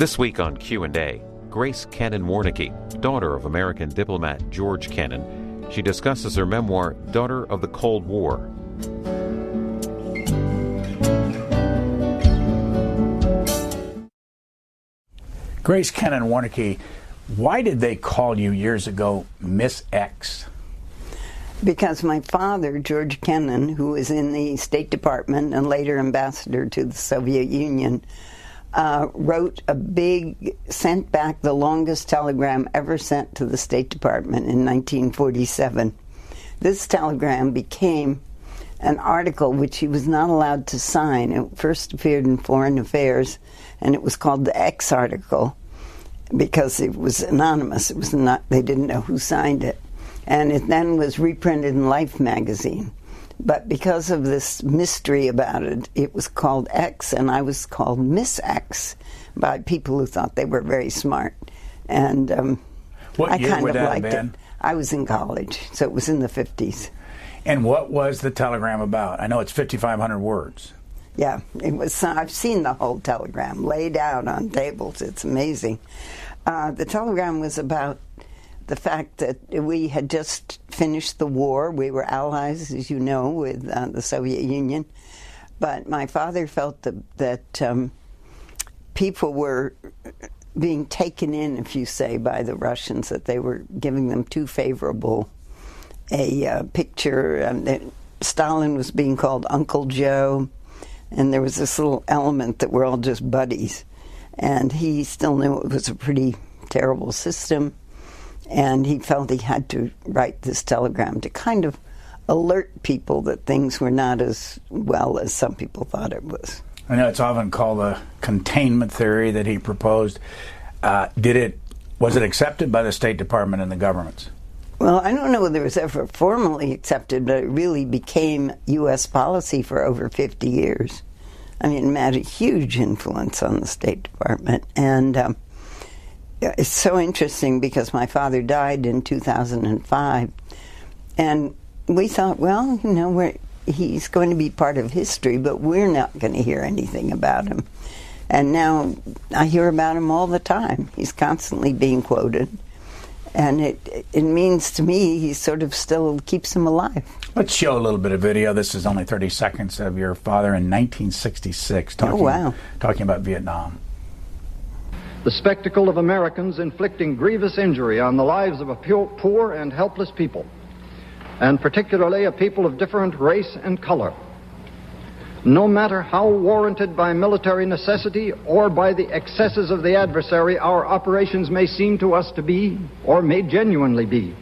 This week on Q&A, Grace Kennan Warnecke, daughter of American diplomat George Kennan. She discusses her memoir, Daughter of the Cold War. Grace Kennan Warnecke, why did they call you years ago Miss X? Because my father, George Kennan, who was in the State Department and later ambassador to the Soviet Union, sent back the longest telegram ever sent to the State Department in 1947. This telegram became an article which he was not allowed to sign. It first appeared in Foreign Affairs, and it was called the X article because it was anonymous. It was not; they didn't know who signed it, and it then was reprinted in Life magazine. But because of this mystery about it, it was called X, and I was called Miss X by people who thought they were very smart. And what I year kind would of that liked have been? it. I was in college, so it was in the 50s. And what was the telegram about? I know it's 5,500 words. Yeah, it was. I've seen the whole telegram laid out on tables. It's amazing. The telegram was about the fact that we had just finished the war. We were allies, as you know, with the Soviet Union. But my father felt that people were being taken in, if you say, by the Russians, that they were giving them too favorable a picture. That Stalin was being called Uncle Joe, and there was this little element that we're all just buddies. And he still knew it was a pretty terrible system. And he felt he had to write this telegram to kind of alert people that things were not as well as some people thought it was. I know it's often called the containment theory that he proposed. Was it accepted by the State Department and the governments? Well, I don't know whether it was ever formally accepted, but it really became U.S. policy for over 50 years. I mean, it had a huge influence on the State Department. And it's so interesting because my father died in 2005, and we thought, well, you know, he's going to be part of history, but we're not going to hear anything about him. And now I hear about him all the time. He's constantly being quoted, and it means to me he sort of still keeps him alive. Let's show a little bit of video. This is only 30 seconds of your father in 1966 talking about Vietnam. The spectacle of Americans inflicting grievous injury on the lives of a poor and helpless people, and particularly a people of different race and color. No matter how warranted by military necessity or by the excesses of the adversary our operations may seem to us to be, or may genuinely be,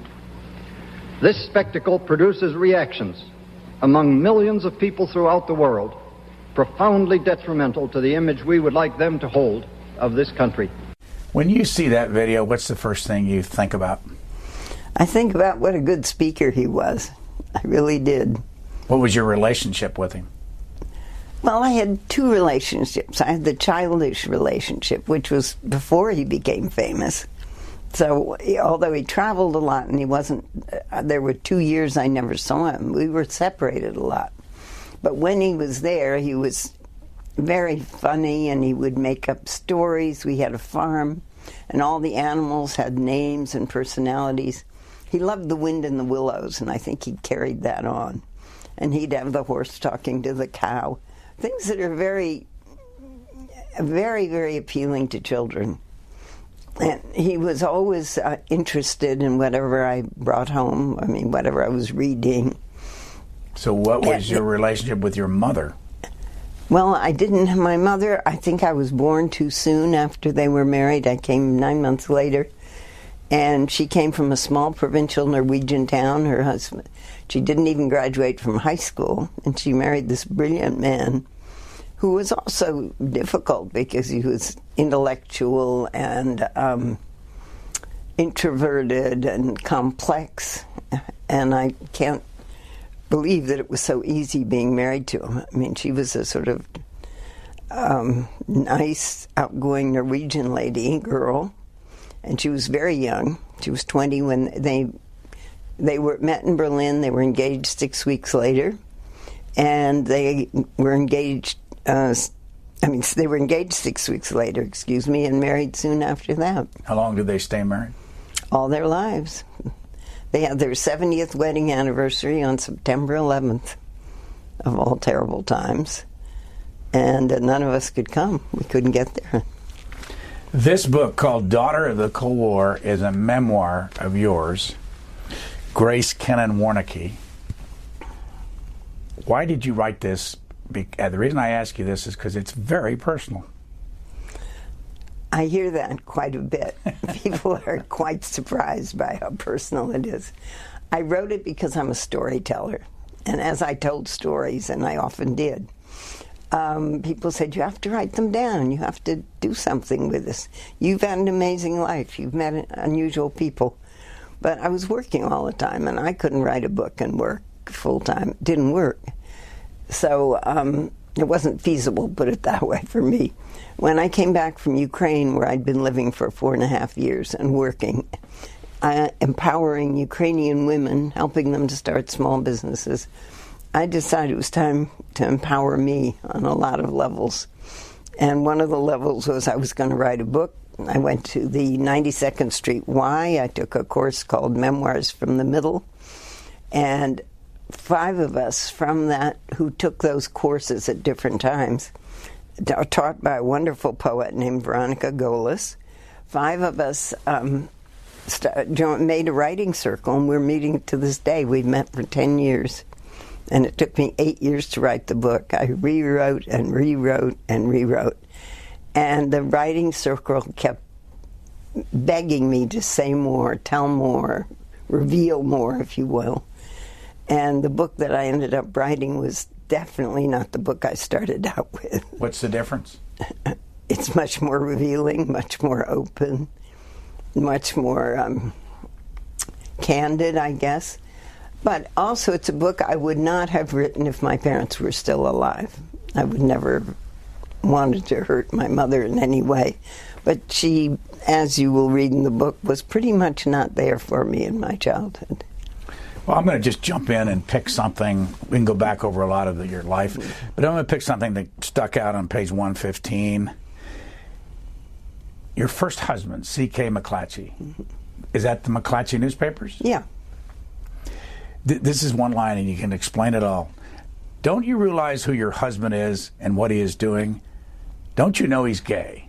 this spectacle produces reactions among millions of people throughout the world, profoundly detrimental to the image we would like them to hold of this country. When you see that video, what's the first thing you think about? I think about what a good speaker he was. I really did. What was your relationship with him? Well, I had two relationships. I had the childish relationship, which was before he became famous. So, although he traveled a lot and he wasn't, there were 2 years I never saw him. We were separated a lot. But when he was there, he was very funny, and he would make up stories. We had a farm, and all the animals had names and personalities. He loved the wind in the willows, and I think he carried that on. And he'd have the horse talking to the cow. Things that are very, very, very appealing to children. And he was always interested in whatever I brought home, whatever I was reading. So what was your relationship with your mother? Well, I didn't have my mother. I think I was born too soon after they were married. I came 9 months later. And she came from a small provincial Norwegian town. Her husband, she didn't even graduate from high school. And she married this brilliant man who was also difficult because he was intellectual and introverted and complex. And I can't believe that it was so easy being married to him. I mean, she was a sort of nice, outgoing Norwegian girl, and she was very young. She was 20 when they were met in Berlin. They were engaged 6 weeks later, and they were engaged They were engaged 6 weeks later, and married soon after that. How long did they stay married? All their lives. They had their 70th wedding anniversary on September 11th, of all terrible times. And none of us could come. We couldn't get there. This book, called Daughter of the Cold War, is a memoir of yours, Grace Kennan Warnecke. Why did you write this? The reason I ask you this is because it's very personal. I hear that quite a bit. People are quite surprised by how personal it is. I wrote it because I'm a storyteller. And as I told stories, and I often did, people said, you have to write them down. You have to do something with this. You've had an amazing life. You've met unusual people. But I was working all the time, and I couldn't write a book and work full-time. It didn't work. So it wasn't feasible, put it that way, for me. When I came back from Ukraine, where I'd been living for 4.5 years and working, empowering Ukrainian women, helping them to start small businesses, I decided it was time to empower me on a lot of levels. And one of the levels was I was going to write a book. I went to the 92nd Street Y. I took a course called Memoirs from the Middle. And 5 of us from that who took those courses at different times, taught by a wonderful poet named Veronica Golis. 5 of us made a writing circle, and we're meeting to this day. We've met for 10 years. And it took me 8 years to write the book. I rewrote and rewrote and rewrote. And the writing circle kept begging me to say more, tell more, reveal more, if you will. And the book that I ended up writing was definitely not the book I started out with. What's the difference? It's much more revealing, much more open, much more candid, I guess. But also it's a book I would not have written if my parents were still alive. I would never have wanted to hurt my mother in any way. But she, as you will read in the book, was pretty much not there for me in my childhood. Well, I'm going to just jump in and pick something. We can go back over a lot of your life, but I'm going to pick something that stuck out on page 115. Your first husband, C.K. McClatchy. Is that the McClatchy newspapers? Yeah. This is one line, and you can explain it all. Don't you realize who your husband is and what he is doing? Don't you know he's gay?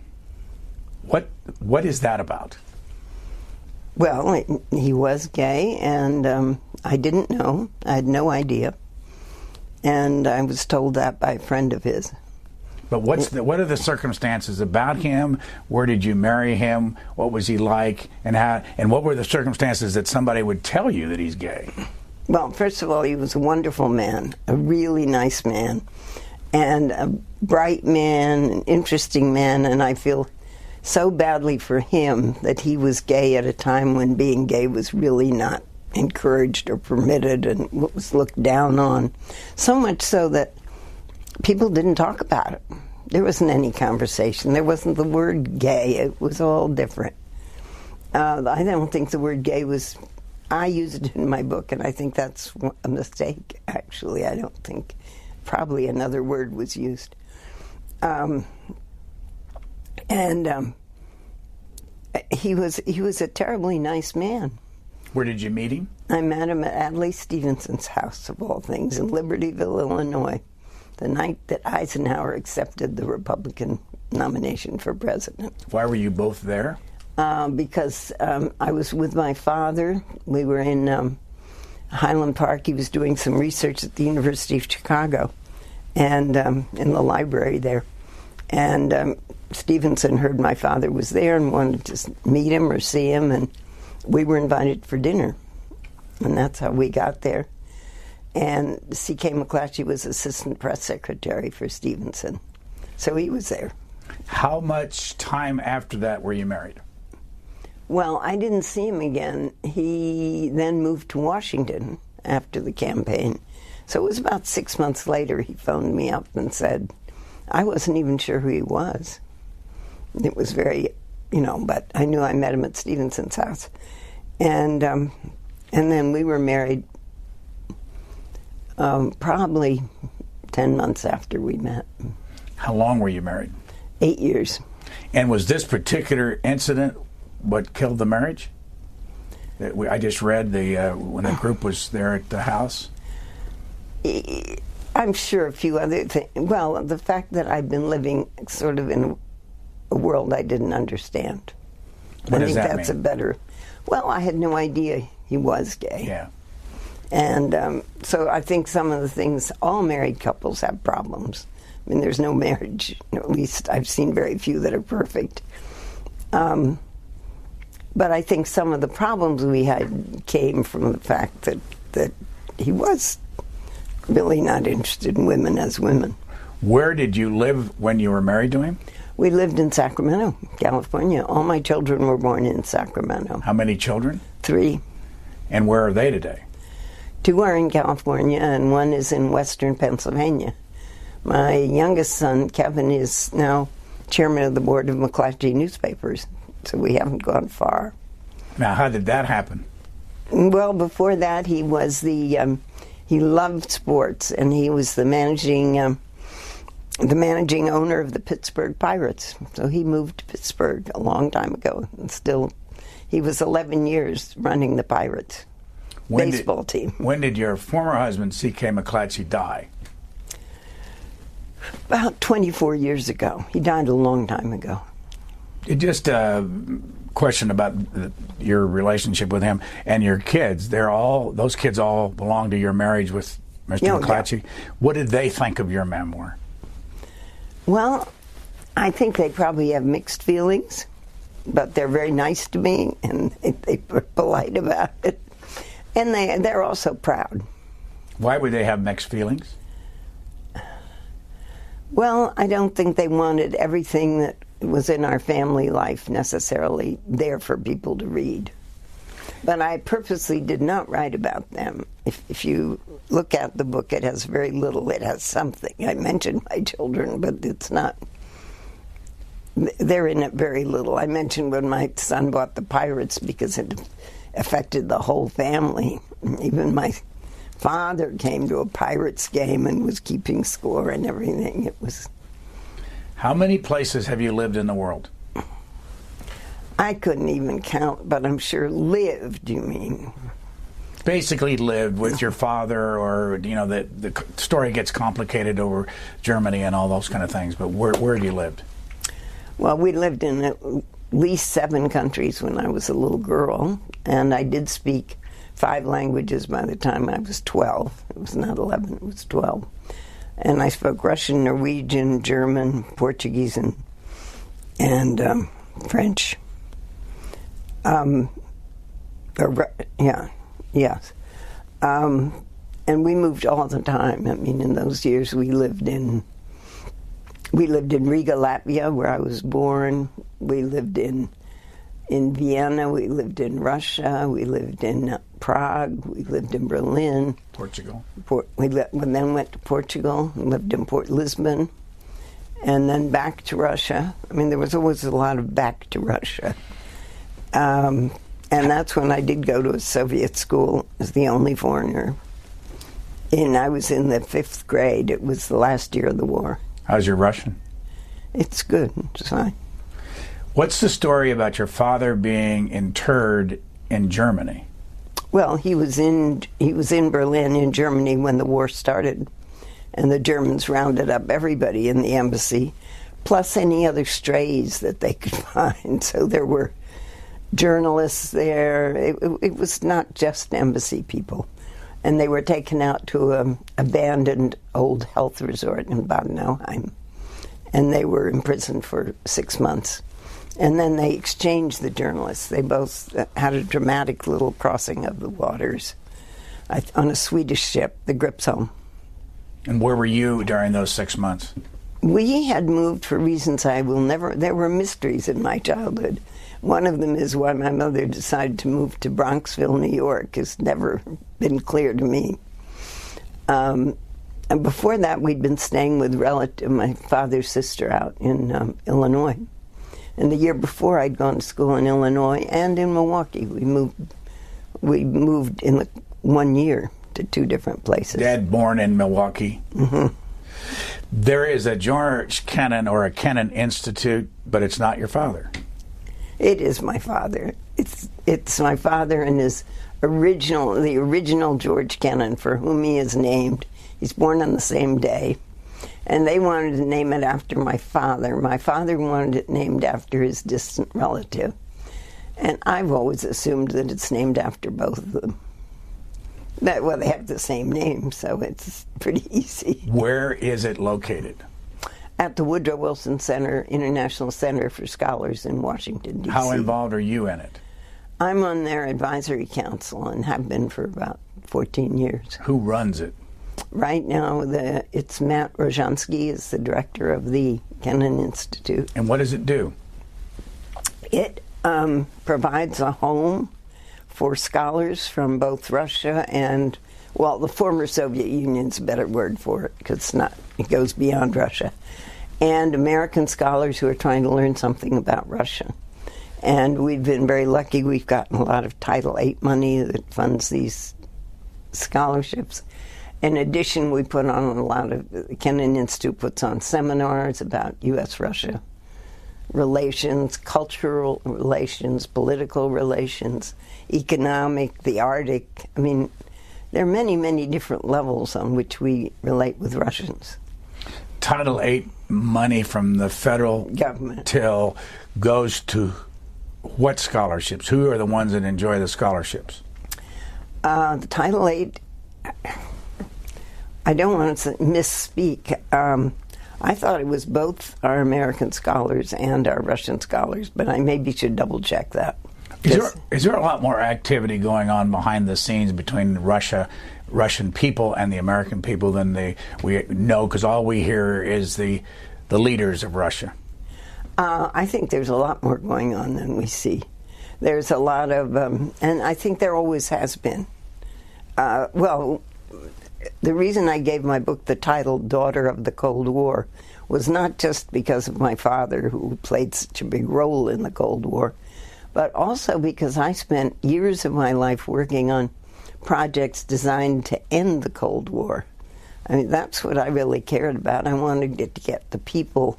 What is that about? Well, he was gay, and I didn't know. I had no idea. And I was told that by a friend of his. But what are the circumstances about him? Where did you marry him? What was he like? And what were the circumstances that somebody would tell you that he's gay? Well, first of all, he was a wonderful man, a really nice man, and a bright man, an interesting man, and I feel so badly for him that he was gay at a time when being gay was really not encouraged or permitted and was looked down on. So much so that people didn't talk about it. There wasn't any conversation. There wasn't the word gay. It was all different. I don't think the word gay was... I used it in my book, and I think that's a mistake, actually. I don't think... Probably another word was used. He was a terribly nice man. Where did you meet him? I met him at Adlai Stevenson's house, of all things, in Libertyville, Illinois, the night that Eisenhower accepted the Republican nomination for president. Why were you both there? Because I was with my father. We were in Highland Park. He was doing some research at the University of Chicago, and in the library there. And Stevenson heard my father was there and wanted to meet him or see him, and we were invited for dinner. And that's how we got there. And C.K. McClatchy was assistant press secretary for Stevenson. So he was there. How much time after that were you married? Well, I didn't see him again. He then moved to Washington after the campaign. So it was about 6 months later he phoned me up and said, I wasn't even sure who he was. It was very, but I knew I met him at Stevenson's house. And then we were married probably 10 months after we met. How long were you married? 8 years. And was this particular incident what killed the marriage? I just read when the group was there at the house. I'm sure a few other things. Well, the fact that I've been living sort of in a world I didn't understand. What does that mean? I think that's a better... Well, I had no idea he was gay. Yeah. And so I think some of the things, all married couples have problems. I mean, there's no marriage, at least I've seen very few that are perfect. But I think some of the problems we had came from the fact that he was really not interested in women as women. Where did you live when you were married to him? We lived in Sacramento, California. All my children were born in Sacramento. How many children? 3. And where are they today? 2 are in California, and 1 is in western Pennsylvania. My youngest son, Kevin, is now chairman of the board of McClatchy Newspapers, so we haven't gone far. Now, how did that happen? Well, before that, he was he loved sports, and he was the managing owner of the Pittsburgh Pirates. So he moved to Pittsburgh a long time ago, and still, he was 11 years running the Pirates baseball team. When did your former husband, C.K. McClatchy, die? About 24 years ago. He died a long time ago. Just a question about your relationship with him and your kids. Those kids all belong to your marriage with Mr. McClatchy. Yeah. What did they think of your memoir? Well, I think they probably have mixed feelings, but they're very nice to me, and they're polite about it. And they're also proud. Why would they have mixed feelings? Well, I don't think they wanted everything that was in our family life necessarily there for people to read. But I purposely did not write about them. If you look at the book, it has very little. It has something. I mentioned my children, but it's not. They're in it very little. I mentioned when my son bought the Pirates because it affected the whole family. Even my father came to a Pirates game and was keeping score and everything. It was. How many places have you lived in the world? I couldn't even count, but I'm sure lived, you mean? Basically lived with your father, or, the story gets complicated over Germany and all those kind of things, but where have you lived? Well, we lived in at least 7 countries when I was a little girl, and I did speak 5 languages by the time I was 12. It was not 11, it was 12. And I spoke Russian, Norwegian, German, Portuguese, and French. Yes. And we moved all the time. I mean, in those years, we lived in Riga, Latvia, where I was born. We lived in Vienna. We lived in Russia. We lived in Prague. We lived in Berlin. Portugal. We then went to Portugal and lived in Lisbon, and then back to Russia. I mean, there was always a lot of back to Russia. And that's when I did go to a Soviet school as the only foreigner. And I was in the 5th grade. It was the last year of the war. How's your Russian? It's good. It's fine. What's the story about your father being interred in Germany? Well, he was in Berlin in Germany when the war started, and the Germans rounded up everybody in the embassy, plus any other strays that they could find. So there were journalists there. It was not just embassy people. And they were taken out to an abandoned old health resort in Bad Nauheim. And they were imprisoned for 6 months. And then they exchanged the journalists. They both had a dramatic little crossing of the waters on a Swedish ship, the Gripsholm. And where were you during those 6 months? We had moved for reasons I will never... There were mysteries in my childhood. One of them is why my mother decided to move to Bronxville, New York. It's never been clear to me. And before that, we'd been staying with my father's sister out in Illinois. And the year before, I'd gone to school in Illinois and in Milwaukee. We moved in 1 year to 2 different places. Dad born in Milwaukee. Mm-hmm. There is a George Kennan or a Kennan Institute, but it's not your father. It is my father. It's my father and the original George Kennan, for whom he is named. He's born on the same day. And they wanted to name it after my father. My father wanted it named after his distant relative. And I've always assumed that it's named after both of them. Well, they have the same name, so it's pretty easy. Where is it located? At the Woodrow Wilson Center, International Center for Scholars in Washington, D.C. How involved are you in it? I'm on their advisory council and have been for about 14 years. Who runs it? Right now, it's Matt Rojansky is the director of the Kennan Institute. And what does it do? It provides a home for scholars from both Russia and, well, the former Soviet Union's a better word for it because it goes beyond Russia, and American scholars who are trying to learn something about Russia. And we've been very lucky. We've gotten a lot of Title VIII money that funds these scholarships. In addition, we put on a lot of, the Kennan Institute puts on seminars about U.S.-Russia relations, cultural relations, political relations, economic, the Arctic. I mean, there are many, many different levels on which we relate with Russians. Title VIII money from the federal government goes to what scholarships? Who are the ones that enjoy the scholarships? The Title VIII, I don't want to misspeak. I thought it was both our American scholars and our Russian scholars, but I maybe should double-check that. Is there a lot more activity going on behind the scenes between Russian people and the American people than we know? Because all we hear is the leaders of Russia. I think there's a lot more going on than we see. There's a lot of, and I think there always has been. Well, the reason I gave my book the title Daughter of the Cold War was not just because of my father, who played such a big role in the Cold War, but also because I spent years of my life working on projects designed to end the Cold War. I mean, that's what I really cared about. I wanted to get the people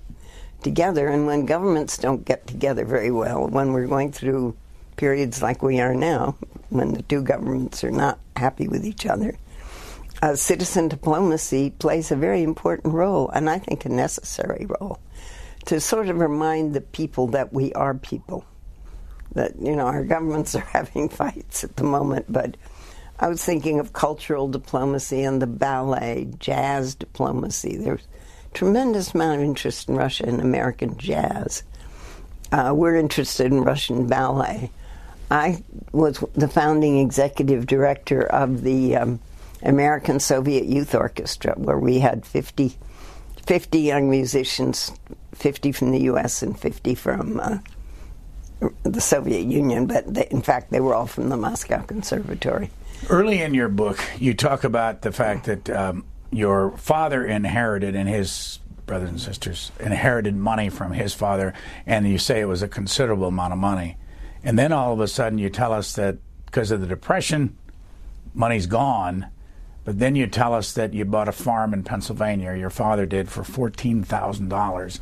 together, and when governments don't get together very well, when we're going through periods like we are now, when the two governments are not happy with each other, citizen diplomacy plays a very important role, and I think a necessary role, to sort of remind the people that we are people. That, you know, our governments are having fights at the moment, but I was thinking of cultural diplomacy and the ballet, jazz diplomacy. There's a tremendous amount of interest in Russia and American jazz. We're interested in Russian ballet. I was the founding executive director of the American Soviet Youth Orchestra, where we had 50 young musicians, 50 from the U.S. and 50 from the Soviet Union, but in fact they were all from the Moscow Conservatory. Early in your book, you talk about the fact that your father inherited, and his brothers and sisters inherited money from his father, and you say it was a considerable amount of money. And then all of a sudden you tell us that because of the Depression, money's gone. But then you tell us that you bought a farm in Pennsylvania, your father did, for $14,000.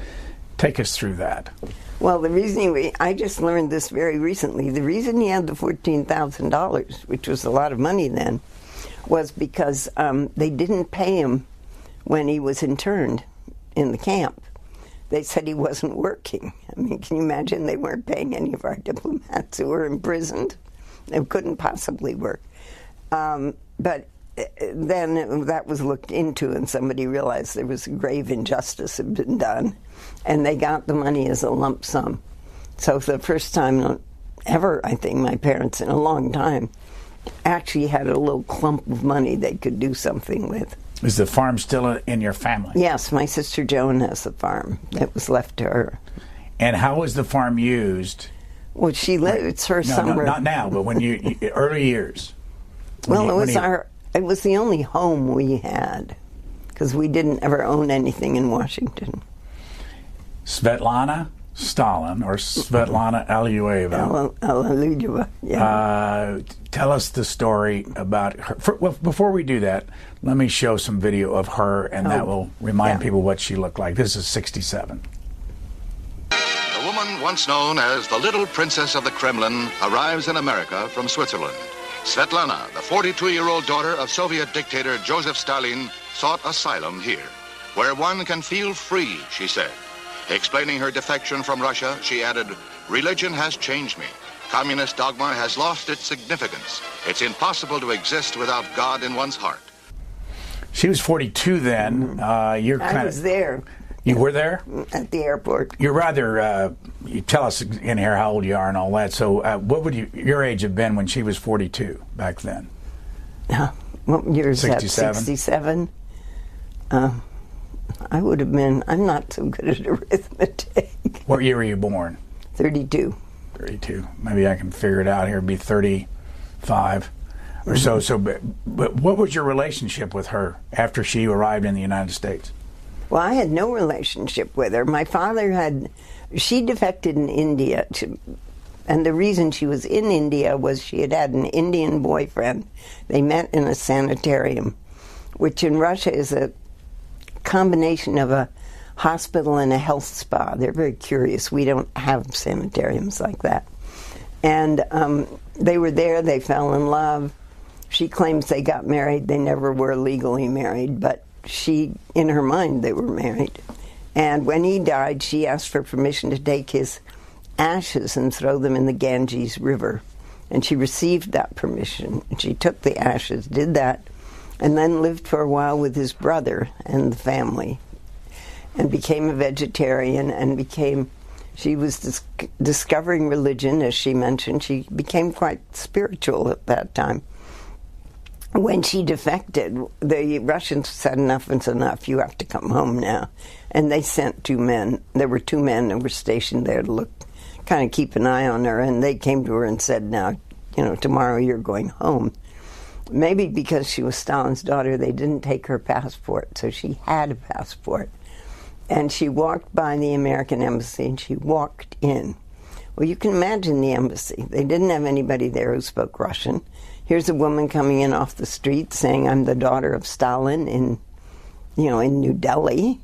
Take us through that. Well, the reason I just learned this very recently. The reason he had the $14,000, which was a lot of money then, was because they didn't pay him when he was interned in the camp. They said he wasn't working. I mean, can you imagine? They weren't paying any of our diplomats who were imprisoned. They couldn't possibly work. But then that was looked into, and somebody realized there was a grave injustice had been done, and they got the money as a lump sum. So for the first time ever, I think, my parents, in a long time, actually had a little clump of money they could do something with. Is the farm still in your family? Yes, my sister Joan has the farm. It was left to her. And how was the farm used? Well, it's her summer. No, not now, but when you early years. Well, it was the only home we had, because we didn't ever own anything in Washington. Svetlana Stalin, or Svetlana Alexeyeva. Yeah. Tell us the story about her. Well, before we do that, let me show some video of her, and that will remind people what she looked like. This is 1967. A woman once known as the Little Princess of the Kremlin arrives in America from Switzerland. Svetlana, the 42-year-old daughter of Soviet dictator Joseph Stalin, sought asylum here, where one can feel free, she said. Explaining her defection from Russia, she added, "Religion has changed me. Communist dogma has lost its significance. It's impossible to exist without God in one's heart." She was 42 then. I was there. You were there? At the airport. You're rather, you tell us in here how old you are and all that, so what would your age have been when she was 42 back then? What year is that? 67? 67? I would have been, I'm not so good at arithmetic. What year were you born? 32. 32. Maybe I can figure it out here. It'd be 35 or so. But what was your relationship with her after she arrived in the United States? Well, I had no relationship with her. My father she defected in India, and the reason she was in India was she had an Indian boyfriend. They met in a sanitarium, which in Russia is a combination of a hospital and a health spa. They're very curious. We don't have sanitariums like that. And they were there. They fell in love. She claims they got married. They never were legally married, but in her mind, they were married. And when he died, she asked for permission to take his ashes and throw them in the Ganges River. And she received that permission. She took the ashes, did that, and then lived for a while with his brother and the family, and became a vegetarian, and she was discovering religion, as she mentioned. She became quite spiritual at that time. When she defected, the Russians said, "Enough is enough, you have to come home now." And they sent 2 men. There were 2 men who were stationed there to kind of keep an eye on her, and they came to her and said, "Now, tomorrow you're going home." Maybe because she was Stalin's daughter, they didn't take her passport, so she had a passport. And she walked by the American embassy, and she walked in. Well, you can imagine the embassy. They didn't have anybody there who spoke Russian. Here's a woman coming in off the street saying, "I'm the daughter of Stalin in New Delhi."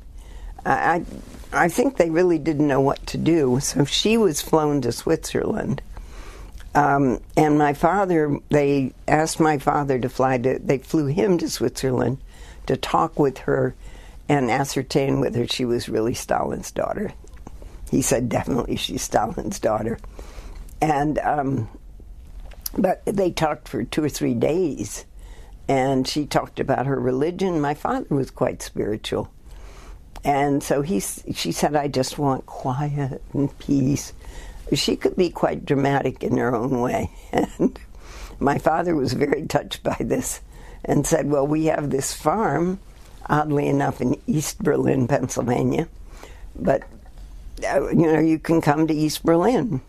I think they really didn't know what to do, so she was flown to Switzerland. And my father, they asked my father they flew him to Switzerland to talk with her and ascertain whether she was really Stalin's daughter. He said, definitely she's Stalin's daughter. And, but they talked for 2 or 3 days, and she talked about her religion. My father was quite spiritual. And so she said, "I just want quiet and peace." She could be quite dramatic in her own way. And my father was very touched by this and said, "Well, we have this farm, oddly enough, in East Berlin, Pennsylvania, but, you can come to East Berlin."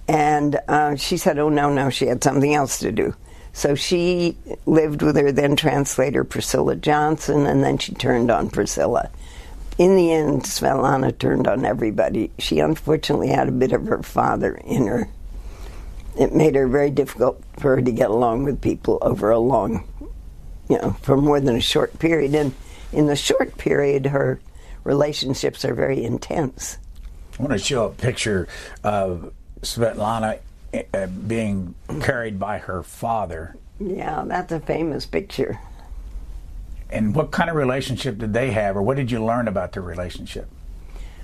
And she said, "Oh, no, she had something else to do." So she lived with her then translator, Priscilla Johnson, and then she turned on Priscilla. In the end, Svetlana turned on everybody. She unfortunately had a bit of her father in her. It made her very difficult for her to get along with people over a long, for more than a short period. And in the short period, her relationships are very intense. I want to show a picture of Svetlana being carried by her father. Yeah, that's a famous picture. And what kind of relationship did they have, or what did you learn about their relationship?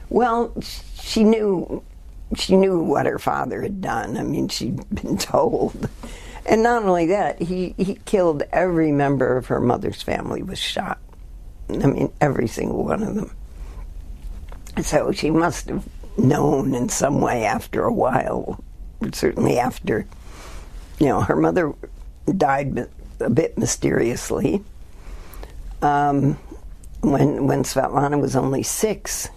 Well, she knew what her father had done. I mean, she'd been told. And not only that, he killed every member of her mother's family was shot. I mean, every single one of them. So she must have known in some way after a while, certainly after, her mother died a bit mysteriously. When Svetlana was only 6,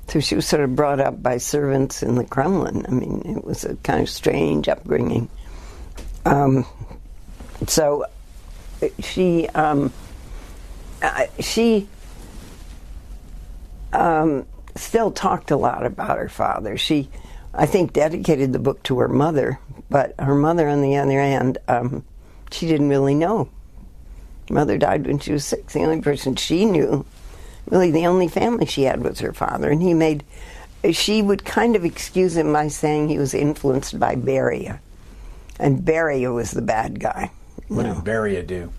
so she was sort of brought up by servants in the Kremlin. I mean, it was a kind of strange upbringing. So still talked a lot about her father. She, I think, dedicated the book to her mother, but her mother, on the other hand, she didn't really know. Her mother died when she was 6. The only person she knew, really the only family she had, was her father. And she would kind of excuse him by saying he was influenced by Beria. And Beria was the bad guy. What did Beria do?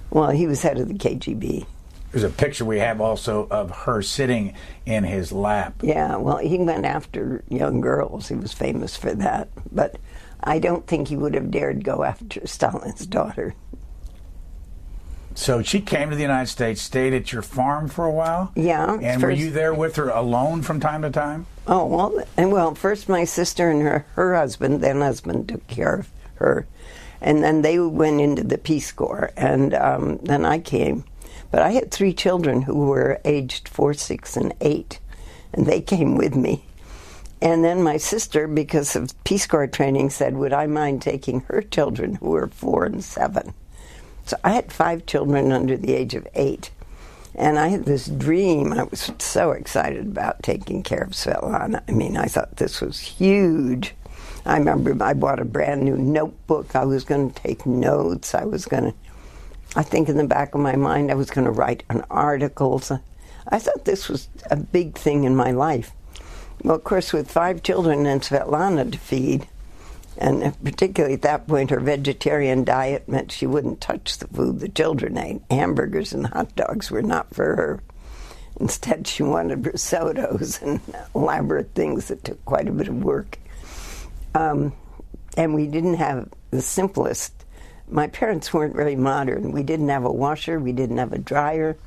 Well, he was head of the KGB. There's a picture we have also of her sitting in his lap. Yeah, well, he went after young girls. He was famous for that. But I don't think he would have dared go after Stalin's daughter. So she came to the United States, stayed at your farm for a while? Yeah. And were you there with her alone from time to time? Oh, well, first my sister and her husband, then husband, took care of her. And then they went into the Peace Corps, and then I came. But I had 3 children who were aged 4, 6, and 8, and they came with me. And then my sister, because of Peace Corps training, said, would I mind taking her children who were 4 and 7? So I had 5 children under the age of 8. And I had this dream. I was so excited about taking care of Svetlana. I mean, I thought this was huge. I remember I bought a brand new notebook. I was going to take notes. I think in the back of my mind I was going to write an article. So I thought this was a big thing in my life. Well, of course, with 5 children and Svetlana to feed, and particularly at that point her vegetarian diet meant she wouldn't touch the food the children ate. Hamburgers and hot dogs were not for her. Instead, she wanted risottos and elaborate things that took quite a bit of work. And we didn't have the simplest. My parents weren't very modern. We didn't have a washer. We didn't have a dryer.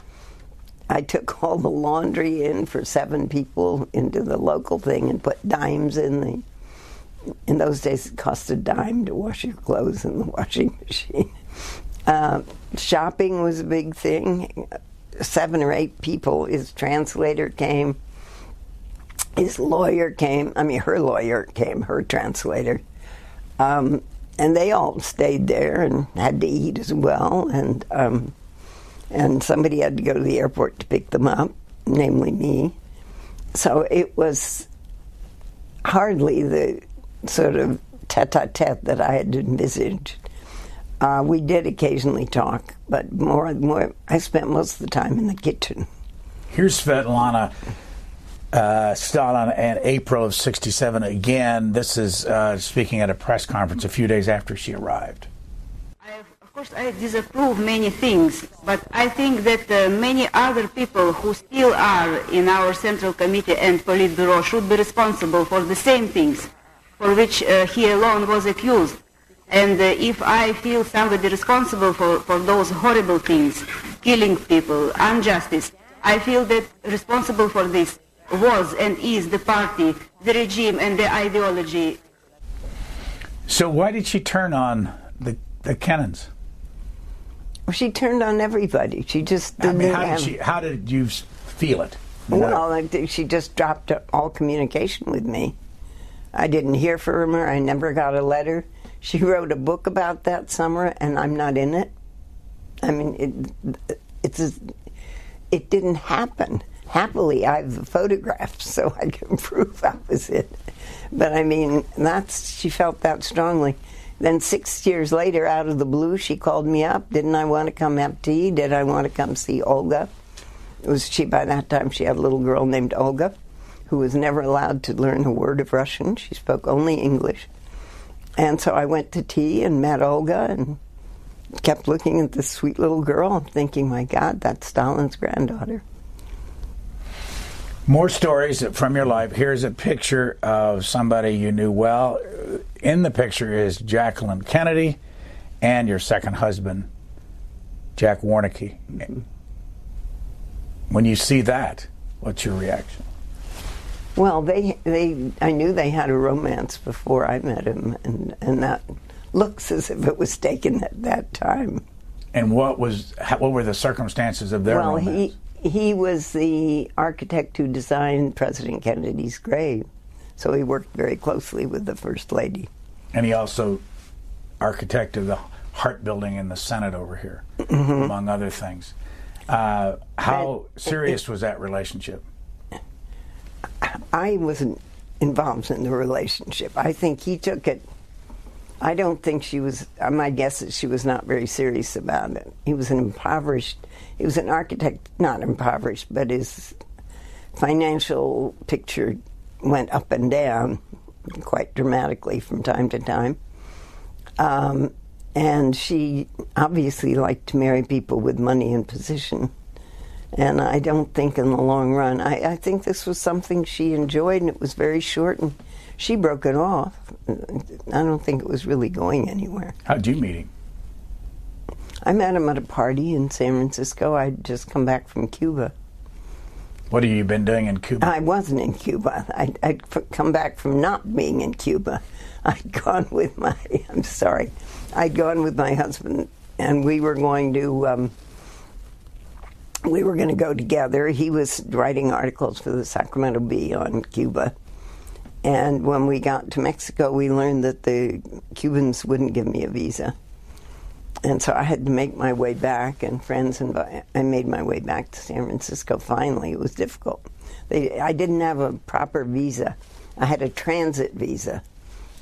I took all the laundry in for 7 people into the local thing and put dimes in those days it cost a dime to wash your clothes in the washing machine. Shopping was a big thing. 7 or 8 people. His translator came. His lawyer came. I mean, her lawyer came, her translator. And they all stayed there and had to eat as well. And somebody had to go to the airport to pick them up, namely me. So it was hardly the sort of tete-a-tete that I had envisaged. We did occasionally talk, but more. I spent most of the time in the kitchen. Here's Svetlana Stalin in April of '67 again. This is speaking at a press conference a few days after she arrived. Of course, I disapprove many things, but I think that many other people who still are in our Central Committee and Politburo should be responsible for the same things for which he alone was accused. And if I feel somebody responsible for those horrible things, killing people, injustice, I feel that responsible for this was and is the party, the regime, and the ideology. So why did she turn on the Kennans? Well, she turned on everybody. She just didn't how did you feel it? Well, she just dropped all communication with me. I didn't hear from her. I never got a letter. She wrote a book about that summer, and I'm not in it. I mean, it didn't happen. Happily, I have the photographs, so I can prove I was it. But I mean, she felt that strongly. Then 6 years later, out of the blue, she called me up. Didn't I want to come have tea? Did I want to come see Olga? By that time, she had a little girl named Olga, who was never allowed to learn a word of Russian. She spoke only English. And so I went to tea and met Olga and kept looking at this sweet little girl and thinking, my God, that's Stalin's granddaughter. More stories from your life. Here's a picture of somebody you knew well. In the picture is Jacqueline Kennedy and your second husband, Jack Warnecke. Mm-hmm. When you see that, what's your reaction? Well, I knew they had a romance before I met him, and that looks as if it was taken at that time. And what were the circumstances of their romance? He was the architect who designed President Kennedy's grave, so he worked very closely with the First Lady. And he also architected the Hart Building in the Senate over here, mm-hmm. among other things. How serious was that relationship? I wasn't involved in the relationship. I think he took it. I don't think she was, my guess is she was not very serious about it. He was an architect, not impoverished, but his financial picture went up and down quite dramatically from time to time. And she obviously liked to marry people with money and position. And I don't think in the long run, I think this was something she enjoyed, and it was very short, and she broke it off. I don't think it was really going anywhere. How'd you meet him? I met him at a party in San Francisco. I'd just come back from Cuba. What have you been doing in Cuba? I wasn't in Cuba. I'd come back from not being in Cuba. I'd gone with my husband, and we were going to go together. He was writing articles for the Sacramento Bee on Cuba. And when we got to Mexico, we learned that the Cubans wouldn't give me a visa. And so I had to make my way back, and I made my way back to San Francisco finally. It was difficult. I didn't have a proper visa. I had a transit visa,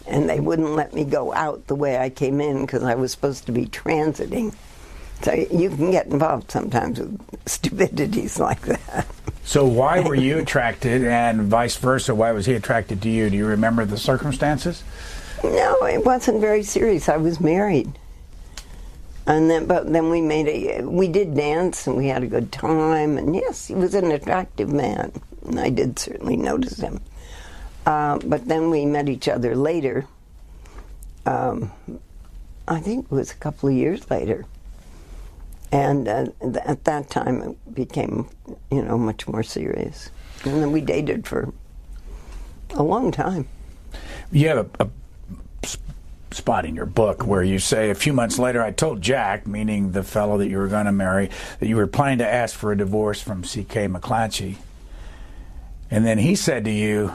and they wouldn't let me go out the way I came in because I was supposed to be transiting. So you can get involved sometimes with stupidities like that. So why were you attracted, and vice versa? Why was he attracted to you? Do you remember the circumstances? No, it wasn't very serious. I was married. But then we did dance, and we had a good time, and yes, he was an attractive man, and I did certainly notice him. But then we met each other later. I think it was a couple of years later. And at that time, it became, much more serious. And then we dated for a long time. You have a spot in your book where you say, a few months later, I told Jack, meaning the fellow that you were going to marry, that you were planning to ask for a divorce from C.K. McClatchy. And then he said to you,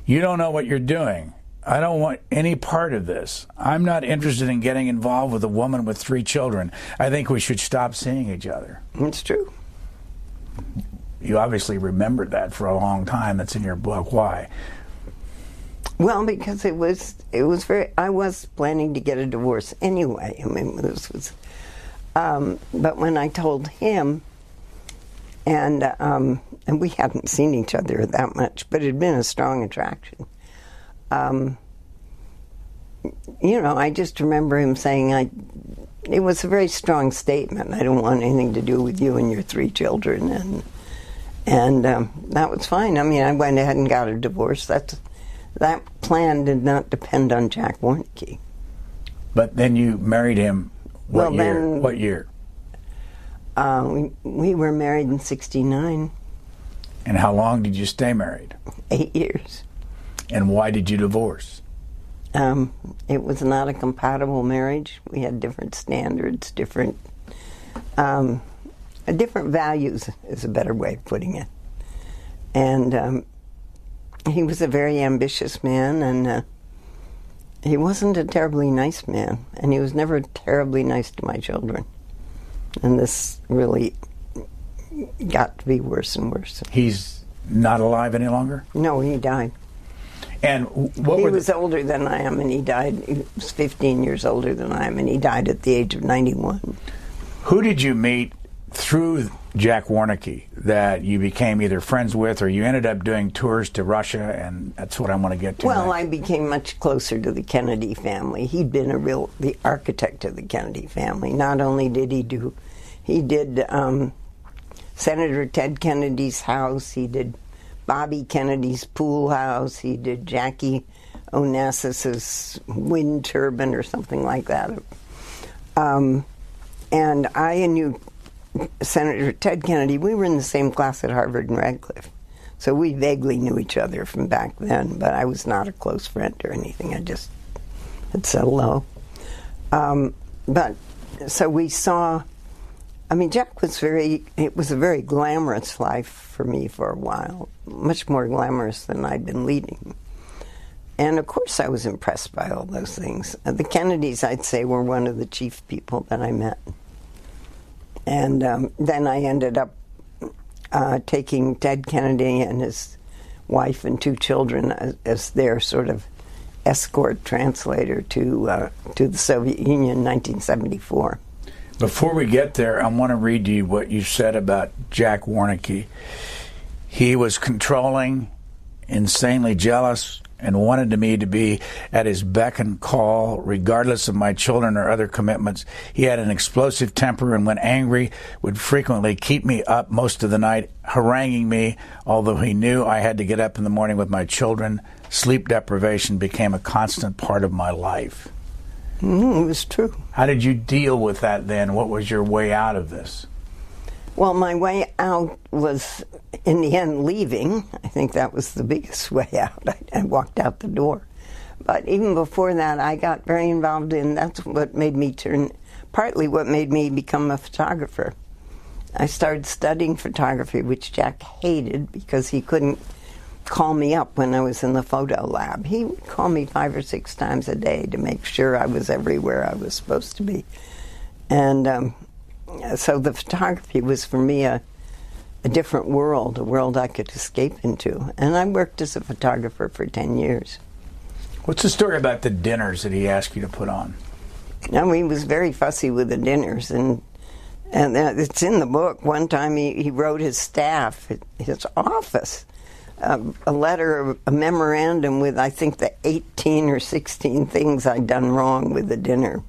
you don't know what you're doing. I don't want any part of this. I'm not interested in getting involved with a woman with 3 children. I think we should stop seeing each other. It's true. You obviously remembered that for a long time. That's in your book. Why? Well, because I was planning to get a divorce anyway. I mean, this was, but when I told him, and we hadn't seen each other that much, but it had been a strong attraction. I just remember him saying, it was a very strong statement. I don't want anything to do with you and your 3 children, and that was fine. I mean, I went ahead and got a divorce. That plan did not depend on Jack Warnecke. But then you married him. What year? We were married in 1969. And how long did you stay married? 8 years. And why did you divorce? It was not a compatible marriage. We had different standards, different values is a better way of putting it. And he was a very ambitious man, and he wasn't a terribly nice man, and he was never terribly nice to my children. And this really got to be worse and worse. He's not alive any longer? No, he died. And he was older than I am, and he died. He was 15 years older than I am, and he died at the age of 91. Who did you meet through Jack Warnecke that you became either friends with, or you ended up doing tours to Russia, and that's what I want to get to Well, next. I became much closer to the Kennedy family. He'd been the architect of the Kennedy family. Not only did he did Senator Ted Kennedy's house, he did Bobby Kennedy's pool house, he did Jackie Onassis's wind turbine or something like that. And I knew Senator Ted Kennedy. We were in the same class at Harvard and Radcliffe, so we vaguely knew each other from back then, but I was not a close friend or anything. I just had said hello. But so we saw, I mean, Jack was it was a very glamorous life for me for a while, much more glamorous than I'd been leading. And of course I was impressed by all those things. The Kennedys, I'd say, were one of the chief people that I met. And then I ended up taking Ted Kennedy and his wife and 2 children as their sort of escort translator to the Soviet Union in 1974. Before we get there, I want to read you what you said about Jack Warnecke. He was controlling, insanely jealous, and wanted me to be at his beck and call, regardless of my children or other commitments. He had an explosive temper, and when angry, would frequently keep me up most of the night, haranguing me, although he knew I had to get up in the morning with my children. Sleep deprivation became a constant part of my life. It was true. How did you deal with that then? What was your way out of this? Well, my way out was, in the end, leaving. I think that was the biggest way out. I walked out the door. But even before that, I got very involved in, that's what made me partly what made me become a photographer. I started studying photography, which Jack hated because he couldn't call me up when I was in the photo lab. He would call me 5 or 6 times a day to make sure I was everywhere I was supposed to be. And so the photography was for me a different world, a world I could escape into. And I worked as a photographer for 10 years. What's the story about the dinners that he asked you to put on? No, he was very fussy with the dinners, and it's in the book. One time he wrote his staff, his office, a letter, a memorandum with, I think, the 18 or 16 things I'd done wrong with the dinner.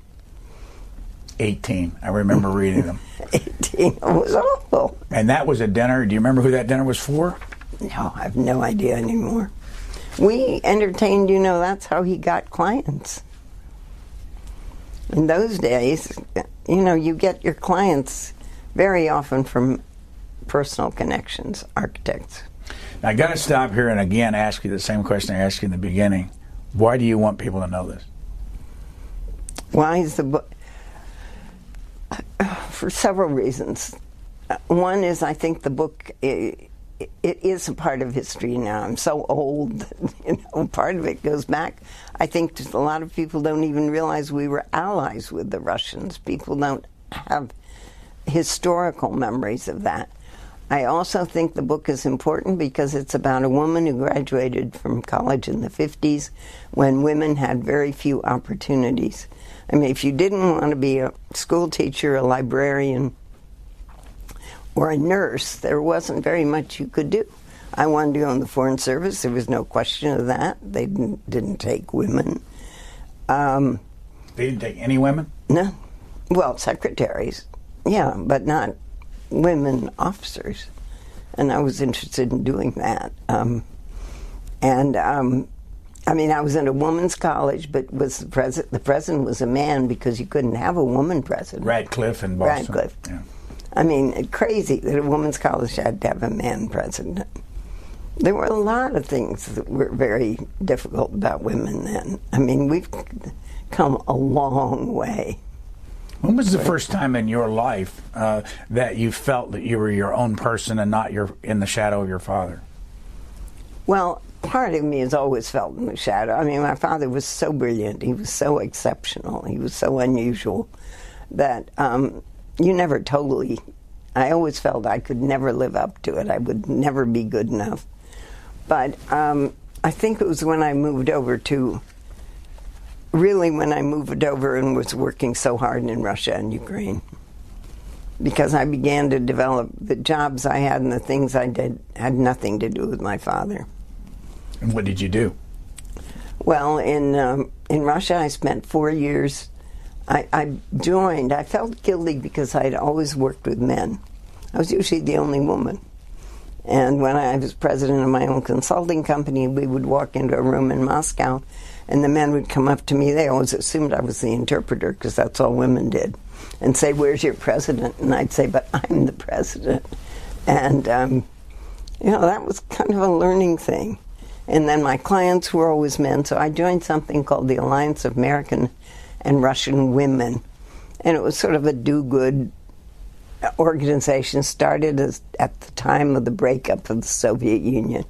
18. I remember reading them. 18. It was awful. And that was a dinner. Do you remember who that dinner was for? No, I have no idea anymore. We entertained, that's how he got clients. In those days, you get your clients very often from personal connections, architects. Now, I got to stop here and again ask you the same question I asked you in the beginning. Why do you want people to know this? Why is the book? For several reasons. One is I think the book, it is a part of history now. I'm so old, part of it goes back. I think just a lot of people don't even realize we were allies with the Russians. People don't have historical memories of that. I also think the book is important because it's about a woman who graduated from college in the 50s when women had very few opportunities. I mean, if you didn't want to be a school teacher, a librarian, or a nurse, there wasn't very much you could do. I wanted to go in the Foreign Service. There was no question of that. They didn't take women. They didn't take any women? No. Well, secretaries, yeah, but not women officers. And I was interested in doing that. I was in a women's college, but the president was a man because you couldn't have a woman president. Radcliffe in Boston. Radcliffe. Yeah. I mean, crazy that a women's college had to have a man president. There were a lot of things that were very difficult about women then. I mean, we've come a long way. When was the first time in your life that you felt that you were your own person and not in the shadow of your father? Well, part of me has always felt in the shadow. I mean, my father was so brilliant. He was so exceptional. He was so unusual that you never totally... I always felt I could never live up to it. I would never be good enough. But I think it was when I moved over and was working so hard in Russia and Ukraine. Because I began to develop the jobs I had and the things I did had nothing to do with my father. And what did you do? Well, in Russia, I spent 4 years. I joined. I felt guilty because I'd always worked with men. I was usually the only woman. And when I was president of my own consulting company, we would walk into a room in Moscow, and the men would come up to me. They always assumed I was the interpreter because that's all women did, and say, "Where's your president?" And I'd say, "But I'm the president." And, that was kind of a learning thing. And then my clients were always men, so I joined something called the Alliance of American and Russian Women. And it was sort of a do-good organization, started at the time of the breakup of the Soviet Union.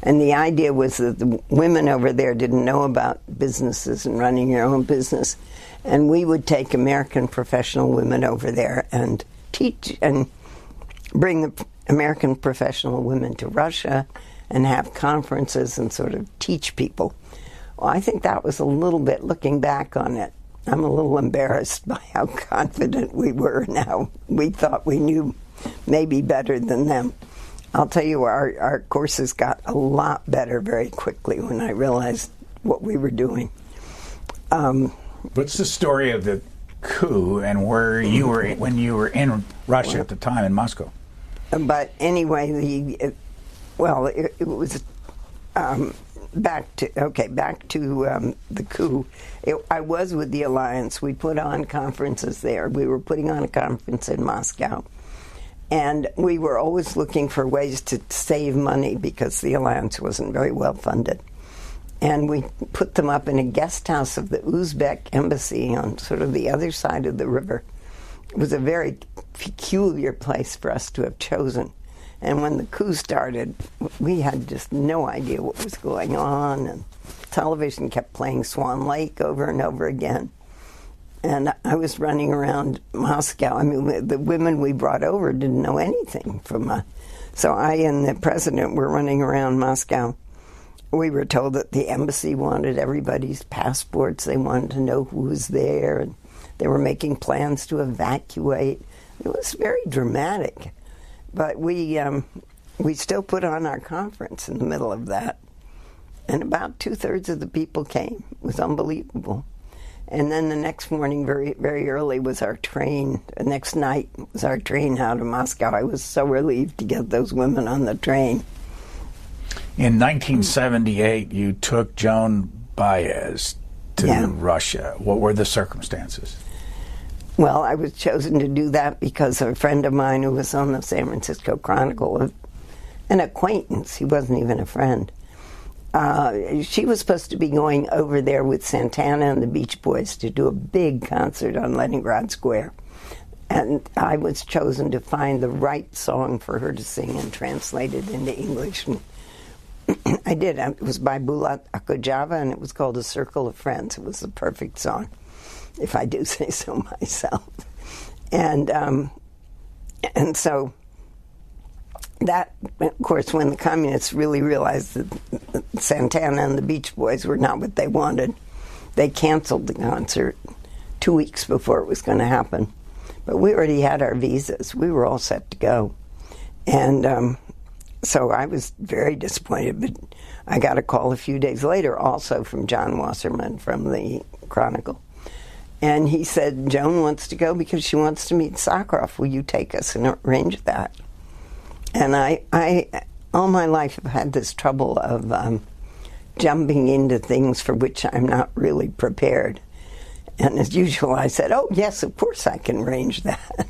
And the idea was that the women over there didn't know about businesses and running your own business. And we would take American professional women over there and teach and bring the American professional women to Russia and have conferences and sort of teach people. Well, I think that was a little bit, looking back on it, I'm a little embarrassed by how confident we were and how we thought we knew maybe better than them. I'll tell you, our courses got a lot better very quickly when I realized what we were doing. What's the story of the coup and where you were when you were in Russia at the time, in Moscow? But anyway, it was back to the coup. I was with the Alliance. We put on conferences there. We were putting on a conference in Moscow. And we were always looking for ways to save money because the Alliance wasn't very well funded. And we put them up in a guest house of the Uzbek embassy on sort of the other side of the river. It was a very peculiar place for us to have chosen. And when the coup started, we had just no idea what was going on. And television kept playing Swan Lake over and over again. And I was running around Moscow. I mean, the women we brought over didn't know anything from so I and the president were running around Moscow. We were told that the embassy wanted everybody's passports. They wanted to know who was there. And they were making plans to evacuate. It was very dramatic. But we still put on our conference in the middle of that. And about 2/3 of the people came. It was unbelievable. And then the next morning, very, very early, was our train. The next night was our train out of Moscow. I was so relieved to get those women on the train. In 1978, you took Joan Baez to Russia. What were the circumstances? Well, I was chosen to do that because a friend of mine who was on the San Francisco Chronicle, an acquaintance, he wasn't even a friend, she was supposed to be going over there with Santana and the Beach Boys to do a big concert on Leningrad Square. And I was chosen to find the right song for her to sing and translate it into English. And I did. It was by Bulat Akujava, and it was called A Circle of Friends. It was the perfect song, if I do say so myself. And so that, of course, when the communists really realized that Santana and the Beach Boys were not what they wanted, they canceled the concert 2 weeks before it was going to happen. But we already had our visas. We were all set to go. And so I was very disappointed, but I got a call a few days later also from John Wasserman from the Chronicle. And he said, Joan wants to go because she wants to meet Sakharov. Will you take us and arrange that? And I all my life have had this trouble of jumping into things for which I'm not really prepared. And as usual, I said, oh, yes, of course I can arrange that.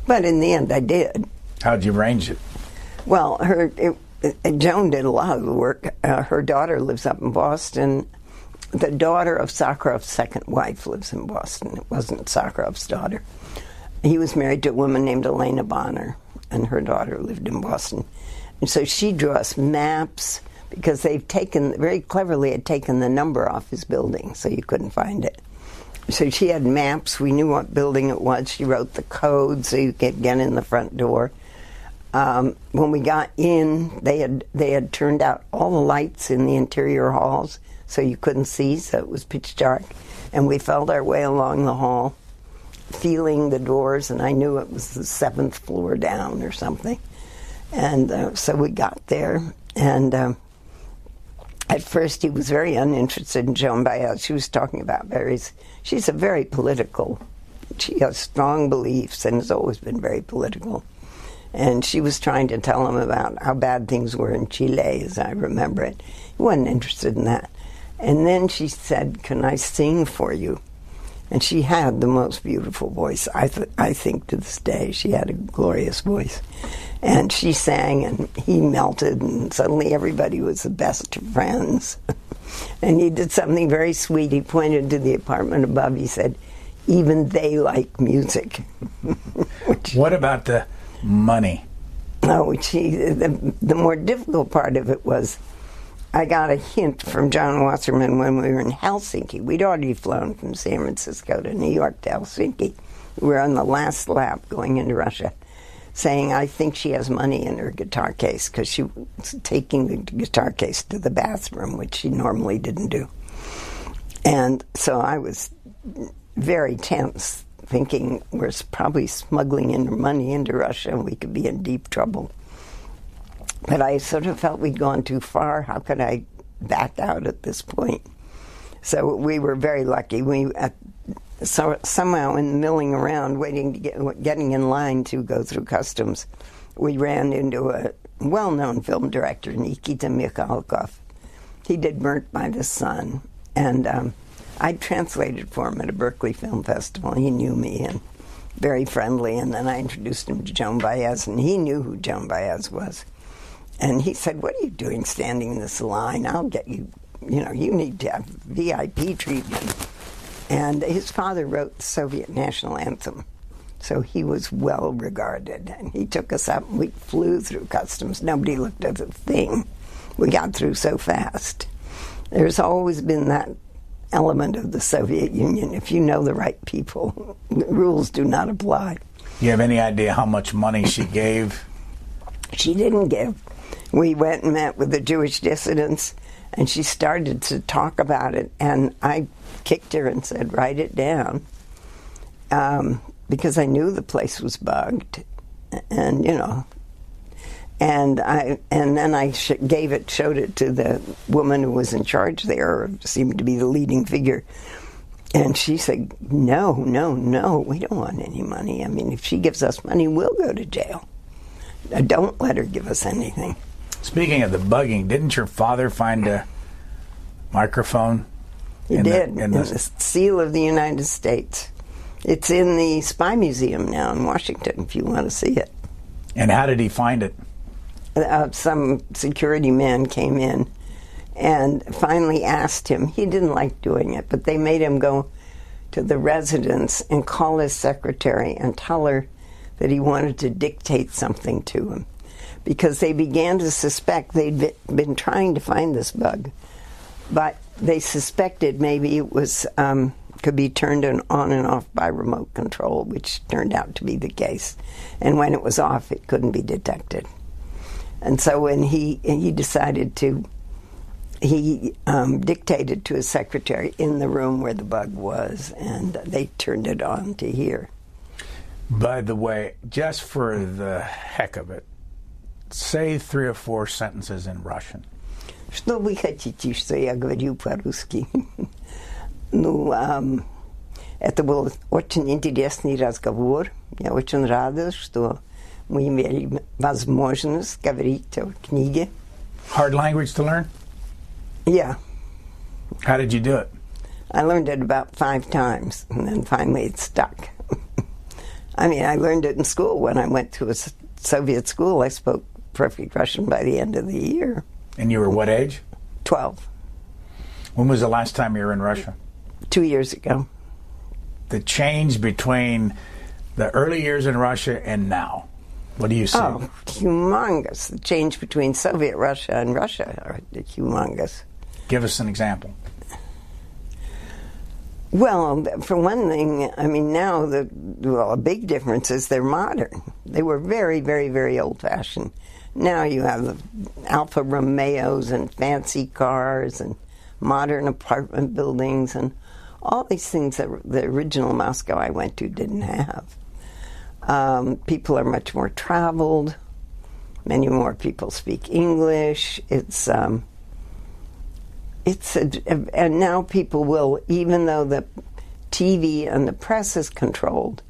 But in the end, I did. How'd you arrange it? Well, Joan did a lot of the work. Her daughter lives up in Boston. The daughter of Sakharov's second wife lives in Boston. It wasn't Sakharov's daughter. He was married to a woman named Elena Bonner, and her daughter lived in Boston. And so she drew us maps, because they've very cleverly had taken the number off his building, so you couldn't find it. So she had maps. We knew what building it was. She wrote the code so you could get in the front door. When we got in, they had turned out all the lights in the interior halls, so you couldn't see, so it was pitch dark. And we felt our way along the hall, feeling the doors, and I knew it was the 7th floor down or something. And so we got there, and at first he was very uninterested in Joan Baez. She was talking about she's a very political, she has strong beliefs and has always been very political. And she was trying to tell him about how bad things were in Chile, as I remember it. He wasn't interested in that. And then she said, can I sing for you? And she had the most beautiful voice, I think to this day. She had a glorious voice. And she sang, and he melted, and suddenly everybody was the best of friends. And he did something very sweet. He pointed to the apartment above. He said, even they like music. What about the money? Oh, the more difficult part of it was I got a hint from John Wasserman when we were in Helsinki. We'd already flown from San Francisco to New York to Helsinki. We were on the last lap going into Russia. saying, I think she has money in her guitar case, because she was taking the guitar case to the bathroom, which she normally didn't do. And so I was very tense, thinking we're probably smuggling money into Russia and we could be in deep trouble. But I sort of felt we'd gone too far. How could I back out at this point? So we were very lucky. So somehow in milling around, getting in line to go through customs, we ran into a well-known film director, Nikita Mikhalkov. He did Burnt by the Sun, and I translated for him at a Berkeley Film Festival. He knew me and very friendly, and then I introduced him to Joan Baez, and he knew who Joan Baez was. And he said, what are you doing standing in this line? I'll get you, you need to have VIP treatment. And his father wrote the Soviet national anthem, so he was well regarded. And he took us up, and we flew through customs. Nobody looked at a thing. We got through so fast. There's always been that element of the Soviet Union. If you know the right people, the rules do not apply. You have any idea how much money she gave? She didn't give. We went and met with the Jewish dissidents, and she started to talk about it, and I kicked her and said, write it down, because I knew the place was bugged, and and then I showed it to the woman who was in charge there, or seemed to be the leading figure, and she said, no, we don't want any money. I mean, if she gives us money, we'll go to jail. Don't let her give us anything. Speaking of the bugging, didn't your father find a microphone? He did, in the seal of the United States. It's in the Spy Museum now in Washington, if you want to see it. And how did he find it? Some security man came in and finally asked him. He didn't like doing it, but they made him go to the residence and call his secretary and tell her that he wanted to dictate something to him, because they began to suspect they'd been trying to find this bug, but they suspected maybe it was could be turned on and off by remote control, which turned out to be the case. And when it was off, it couldn't be detected. And so when he decided to, he dictated to his secretary in the room where the bug was, and they turned it on to hear. By the way, just for the heck of it, say 3 or 4 sentences in Russian. Что вы хотите, что я говорю по-русски? Ну, это был очень интересный разговор. Я очень рада, что мы имели возможность говорить о книге. Hard language to learn? Yeah. How did you do it? I learned it about 5 times, and then finally it stuck. I mean, I learned it in school. When I went to a Soviet school, I spoke perfect Russian by the end of the year. And you were what age? 12. When was the last time you were in Russia? 2 years ago. The change between the early years in Russia and now, what do you see? Oh, humongous. The change between Soviet Russia and Russia are humongous. Give us an example. Well, for one thing, I mean, now a big difference is they're modern. They were very, very, very old-fashioned. Now you have Alfa Romeos and fancy cars and modern apartment buildings and all these things that the original Moscow I went to didn't have. People are much more traveled. Many more people speak English. And now people will, even though the TV and the press is controlled,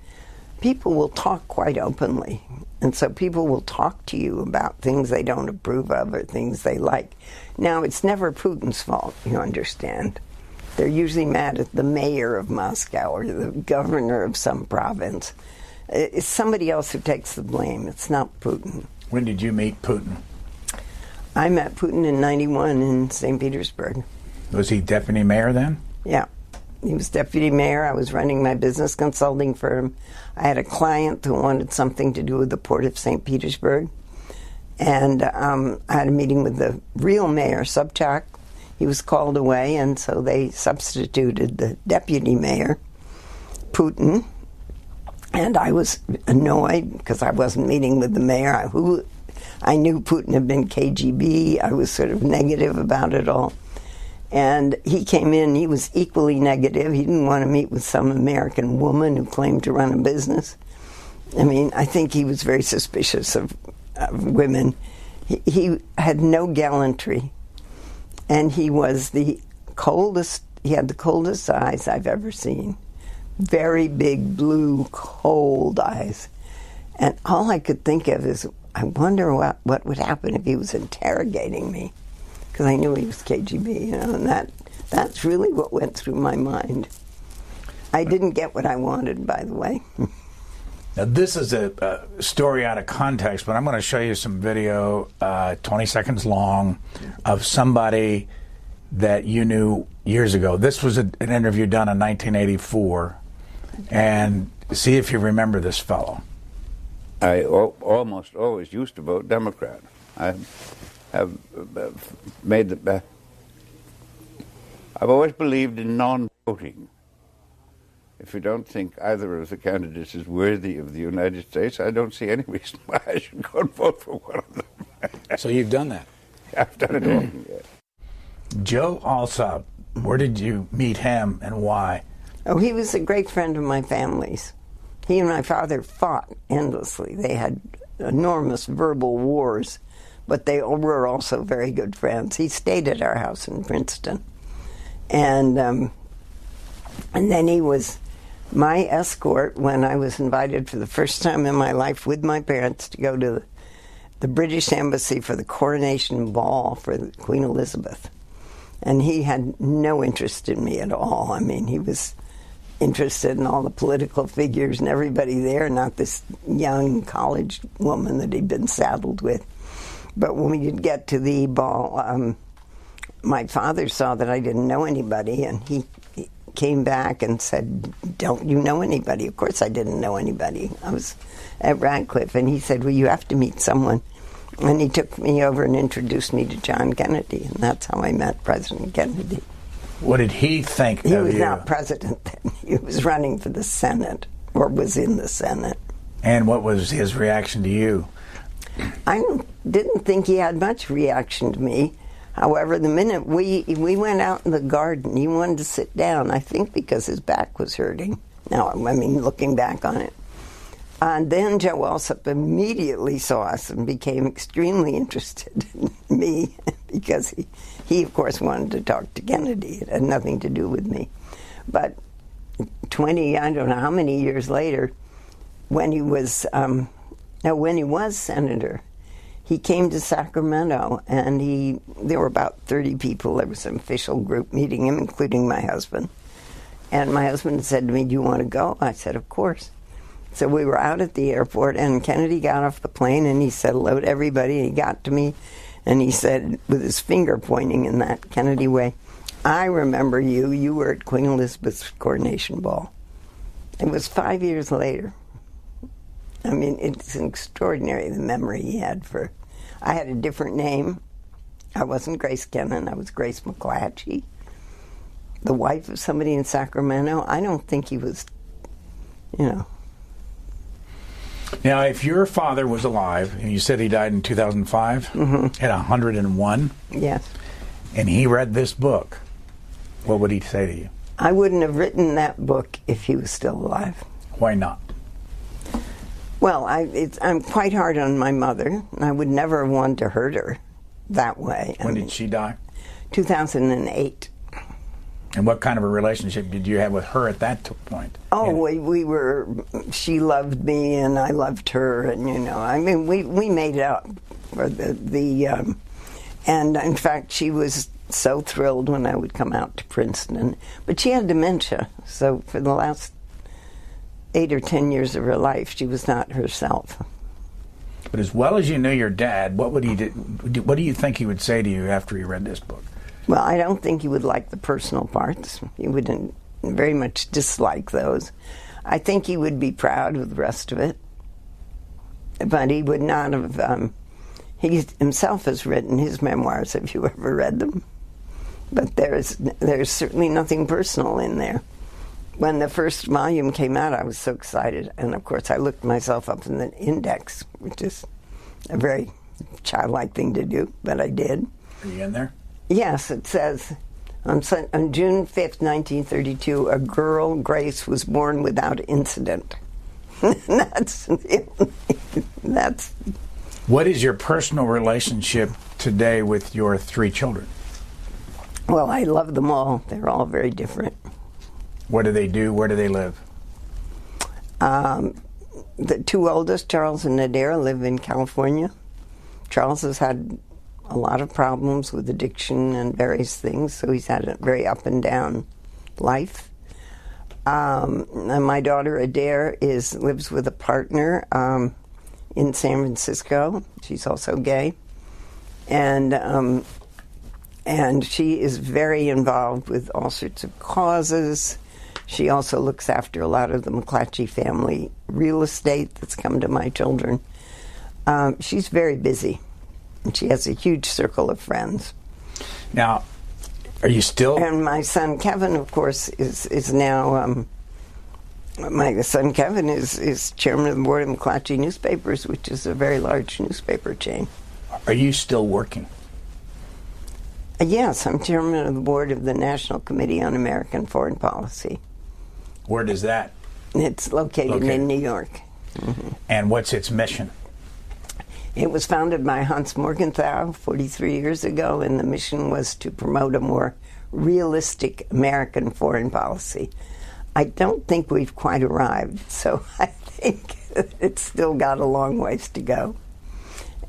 people will talk quite openly. And so people will talk to you about things they don't approve of or things they like. Now, it's never Putin's fault, you understand. They're usually mad at the mayor of Moscow or the governor of some province. It's somebody else who takes the blame. It's not Putin. When did you meet Putin? I met Putin in 91 in St. Petersburg. Was he deputy mayor then? Yeah. He was deputy mayor. I was running my business consulting firm. I had a client who wanted something to do with the port of St. Petersburg. And I had a meeting with the real mayor, Sobchak. He was called away, and so they substituted the deputy mayor, Putin. And I was annoyed because I wasn't meeting with the mayor, who I knew Putin had been KGB. I was sort of negative about it all. And he came in, he was equally negative. He didn't want to meet with some American woman who claimed to run a business. I mean, I think he was very suspicious of women. He had no gallantry. And he was the coldest, he had the coldest eyes I've ever seen. Very big, blue, cold eyes. And all I could think of is, I wonder what would happen if he was interrogating me. Because I knew he was KGB, and that's really what went through my mind. I didn't get what I wanted, by the way. Now, this is a story out of context, but I'm going to show you some video, 20 seconds long, of somebody that you knew years ago. This was an interview done in 1984, and see if you remember this fellow. I almost always used to vote Democrat. I have made the... I've always believed in non-voting. If you don't think either of the candidates is worthy of the United States, I don't see any reason why I should go and vote for one of them. So you've done that? I've done it all, yes. Joe Alsop, where did you meet him and why? Oh, he was a great friend of my family's. He and my father fought endlessly. They had enormous verbal wars, but they were also very good friends. He stayed at our house in Princeton. And then he was my escort when I was invited for the first time in my life with my parents to go to the British Embassy for the coronation ball for Queen Elizabeth. And he had no interest in me at all. I mean, he was interested in all the political figures and everybody there, not this young college woman that he'd been saddled with. But when we did get to the ball, my father saw that I didn't know anybody, and he came back and said, "Don't you know anybody?" Of course I didn't know anybody. I was at Radcliffe, and he said, "Well, you have to meet someone." And he took me over and introduced me to John Kennedy, and that's how I met President Kennedy. What did he think of you? He was not president then. He was running for the Senate, or was in the Senate. And what was his reaction to you? I didn't think he had much reaction to me. However, the minute we went out in the garden, he wanted to sit down, I think because his back was hurting. Now, I mean, looking back on it. And then Joe Alsop immediately saw us and became extremely interested in me because he, of course, wanted to talk to Kennedy. It had nothing to do with me. But I don't know how many years later, when he was senator, he came to Sacramento, and there were about 30 people. There was an official group meeting him, including my husband. And my husband said to me, "Do you want to go?" I said, "Of course." So we were out at the airport, and Kennedy got off the plane, and he said hello to everybody. And he got to me, and he said, with his finger pointing in that Kennedy way, "I remember you. You were at Queen Elizabeth's coronation ball." It was 5 years later. I mean, it's extraordinary, the memory he had for... I had a different name. I wasn't Grace Kennan. I was Grace McClatchy, the wife of somebody in Sacramento. I don't think he was, Now, if your father was alive, and you said he died in 2005, at 101, yes, and he read this book, what would he say to you? I wouldn't have written that book if he was still alive. Why not? Well, I'm quite hard on my mother, and I would never have wanted to hurt her that way. When did she die? 2008. And what kind of a relationship did you have with her at that point? Oh, we were, she loved me and I loved her, and we made up for and in fact she was so thrilled when I would come out to Princeton. But she had dementia, so for the last 8 or 10 years of her life, she was not herself. But as well as you knew your dad, what do you think he would say to you after he read this book? Well, I don't think he would like the personal parts. He would very much dislike those. I think he would be proud of the rest of it. But he would not have... he himself has written his memoirs. Have you ever read them? But there's certainly nothing personal in there. when the first volume came out, I was so excited. And, of course, I looked myself up in the index, which is a very childlike thing to do, but I did. Are you in there? Yes, it says, on June 5th, 1932, a girl, Grace, was born without incident. That's... What is your personal relationship today with your 3 children? Well, I love them all. They're all very different. What do they do? Where do they live? The 2 oldest, Charles and Nadira, live in California. Charles has had a lot of problems with addiction and various things, so he's had a very up and down life. And my daughter Adair lives with a partner in San Francisco. She's also gay, and she is very involved with all sorts of causes. She also looks after a lot of the McClatchy family real estate that's come to my children. She's very busy, and she has a huge circle of friends. Now, are you still... And my son Kevin, of course, is now... my son Kevin is chairman of the board of McClatchy Newspapers, which is a very large newspaper chain. Are you still working? Yes, I'm chairman of the board of the National Committee on American Foreign Policy. Where does that? It's located in New York. Mm-hmm. And what's its mission? It was founded by Hans Morgenthau 43 years ago, and the mission was to promote a more realistic American foreign policy. I don't think we've quite arrived, so I think it's still got a long ways to go.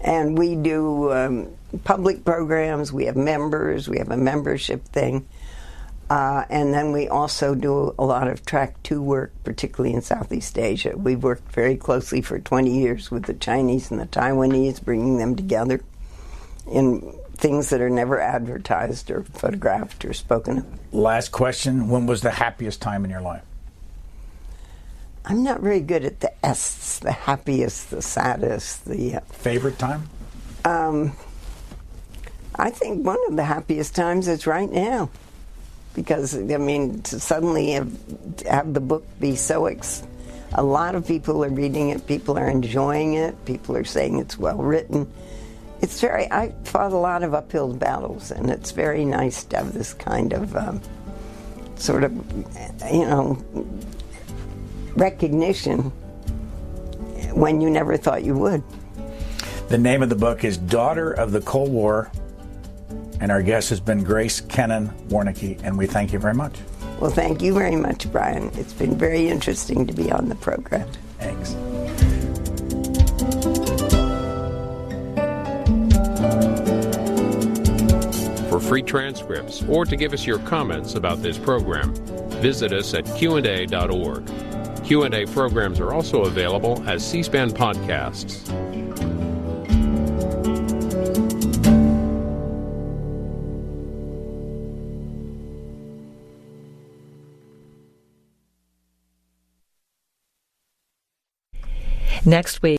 And we do public programs, we have members, we have a membership thing, and then we also do a lot of Track 2 work, particularly in Southeast Asia. We've worked very closely for 20 years with the Chinese and the Taiwanese, bringing them together in things that are never advertised or photographed or spoken of. Last question. When was the happiest time in your life? I'm not very good at the S's, the happiest, the saddest, the... Favorite time? I think one of the happiest times is right now. Because, I mean, to suddenly have the book be so... a lot of people are reading it, people are enjoying it, people are saying it's well written. It's very... I fought a lot of uphill battles, and it's very nice to have this kind of sort of, you know, recognition when you never thought you would. The name of the book is Daughter of the Cold War, and our guest has been Grace Kennan Warnecke, and we thank you very much. Well, thank you very much, Brian. It's been very interesting to be on the program. Thanks. For free transcripts or to give us your comments about this program, visit us at Q&A.org. Q&A programs are also available as C-SPAN podcasts. Next week.